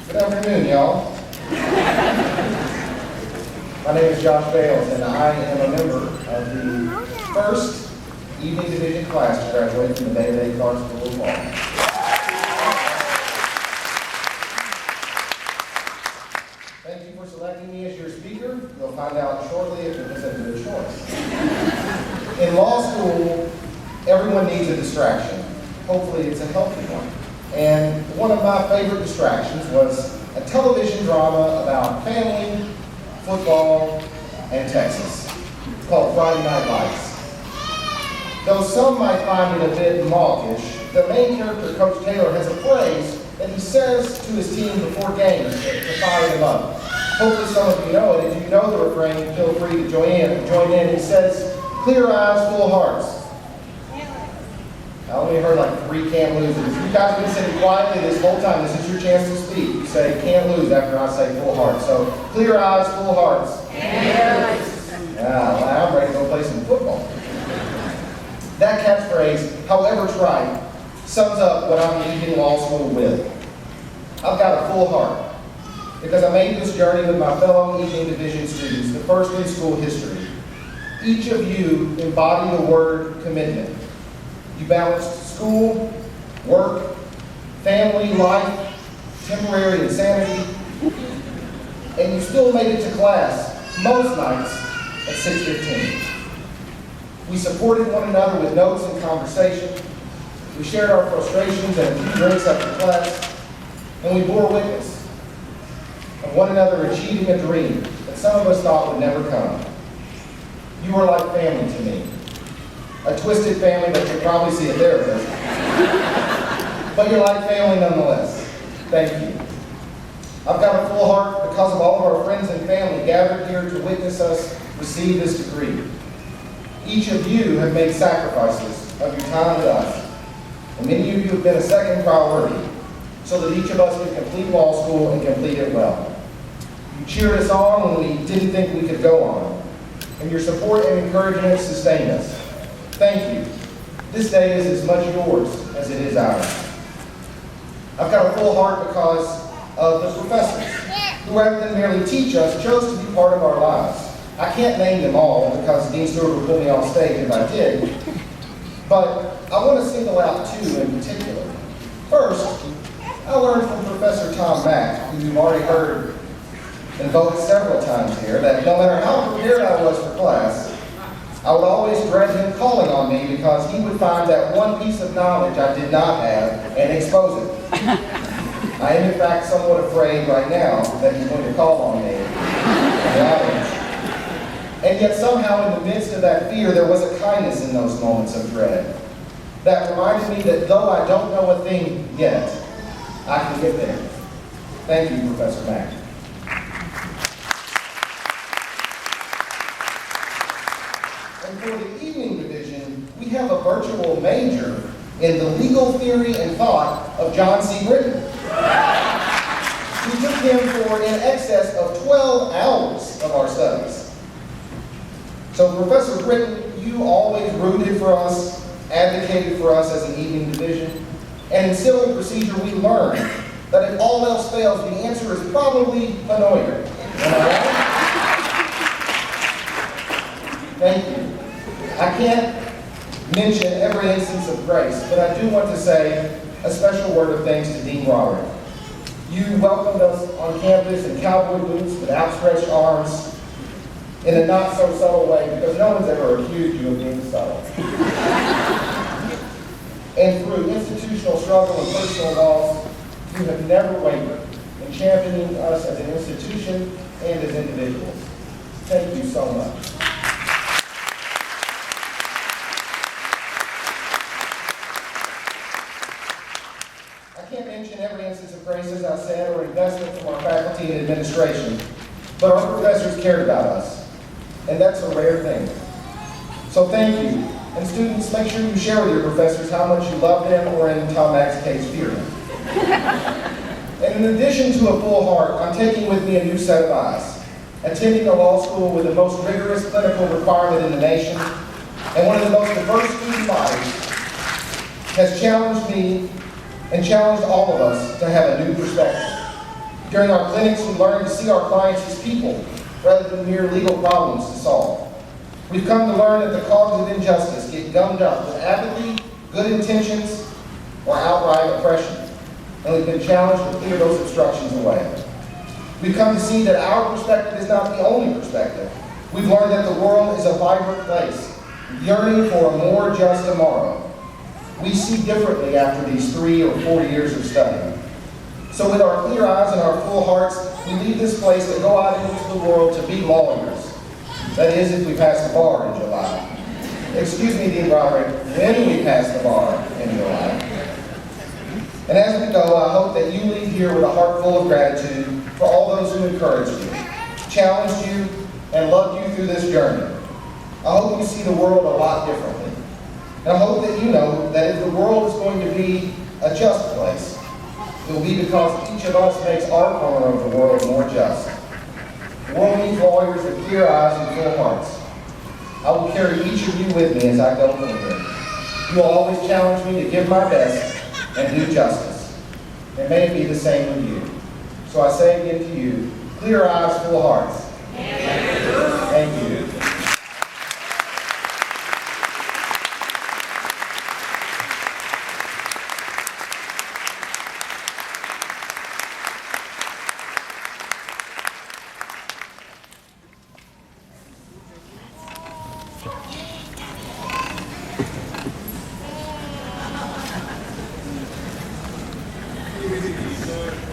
Good afternoon, y'all. My name is Josh Bales, and I am a member of the first evening division class to graduate from the Day-to-Day Carr School of Law. Thank you for selecting me as your speaker. You'll find out shortly if it was a good choice. In law school, everyone needs a distraction. Hopefully it's a healthy one. And one of my favorite distractions was a television drama about family, football, and Texas. It's called Friday Night Lights. Though some might find it a bit mawkish, the main character, Coach Taylor, has a phrase that he says to his team before games to fire them up. Hopefully some of you know it. If you know the refrain, feel free to join in. He says, "Clear eyes, full hearts." I only heard like 3 can't losers. You guys have been sitting quietly this whole time. This is your chance to speak. You say can't lose after I say full hearts. So clear eyes, full hearts. Yeah, well, I'm ready to go play some football. That catchphrase, however trite, sums up what I'm leaving law school with. I've got a full heart because I made this journey with my fellow evening division students, the first in school history. Each of you embody the word commitment. You balanced school, work, family, life, temporary insanity, and you still made it to class most nights at 6:15. We supported one another with notes and conversation. We shared our frustrations and a few drinks after class, and we bore witness of one another achieving a dream that some of us thought would never come. You were like family to me. A twisted family that could probably see a therapist. But you're like family nonetheless. Thank you. I've got a full heart because of all of our friends and family gathered here to witness us receive this degree. Each of you have made sacrifices of your time with us, and many of you have been a second priority so that each of us can complete law school and complete it well. You cheered us on when we didn't think we could go on, and your support and encouragement sustained us. Thank you. This day is as much yours as it is ours. I've got a full heart because of the professors, who rather than merely teach us, chose to be part of our lives. I can't name them all because Dean Stewart would pull me off stage if I did, but I want to single out 2 in particular. First, I learned from Professor Tom Mack, who you've already heard invoked several times here, that no matter how prepared I was for class, I would always dread him calling on me because he would find that one piece of knowledge I did not have and expose it. I am in fact somewhat afraid right now that he's going to call on me in the audience. And yet somehow in the midst of that fear there was a kindness in those moments of dread that reminded me that though I don't know a thing yet, I can get there. Thank you, Professor Mack. And for the evening division, we have a virtual major in the legal theory and thought of John C. Britton. We took him for in excess of 12 hours of our studies. So Professor Britton, you always rooted for us, advocated for us as an evening division, and in civil procedure we learned that if all else fails, the answer is probably Panoyer. Am I right? Thank you. I can't mention every instance of grace, but I do want to say a special word of thanks to Dean Roderick. You welcomed us on campus in cowboy boots with outstretched arms in a not so subtle way, because no one's ever accused you of being subtle. And through institutional struggle and personal loss, you have never wavered in championing us as an institution and as individuals. Thank you so much. I can't mention every instance of grace, as I said, or investment from our faculty and administration, but our professors cared about us, and that's a rare thing. So thank you. And students, make sure you share with your professors how much you love them, or in Tom Mack's case, fear them. And in addition to a full heart, I'm taking with me a new set of eyes. Attending a law school with the most rigorous clinical requirement in the nation, and one of the most diverse student bodies, has challenged me and challenged all of us to have a new perspective. During our clinics, we learn to see our clients as people rather than mere legal problems to solve. We've come to learn that the causes of injustice get gummed up with apathy, good intentions, or outright oppression. And we've been challenged to clear those obstructions away. We've come to see that our perspective is not the only perspective. We've learned that the world is a vibrant place, yearning for a more just tomorrow. We see differently after these 3 or 4 years of study. So with our clear eyes and our full hearts, we leave this place to go out into the world to be lawyers. That is, if we pass the bar in July. Excuse me, Dean Broderick, when we pass the bar in July. And as we go, I hope that you leave here with a heart full of gratitude for all those who encouraged you, challenged you, and loved you through this journey. I hope you see the world a lot differently. And I hope that you know that if the world is going to be a just place, it will be because each of us makes our corner of the world more just. The world needs lawyers with clear eyes and full hearts. I will carry each of you with me as I go from here. You will always challenge me to give my best and do justice. And may it be the same with you. So I say again to you, clear eyes, full hearts. Thank you. Thank you, sir.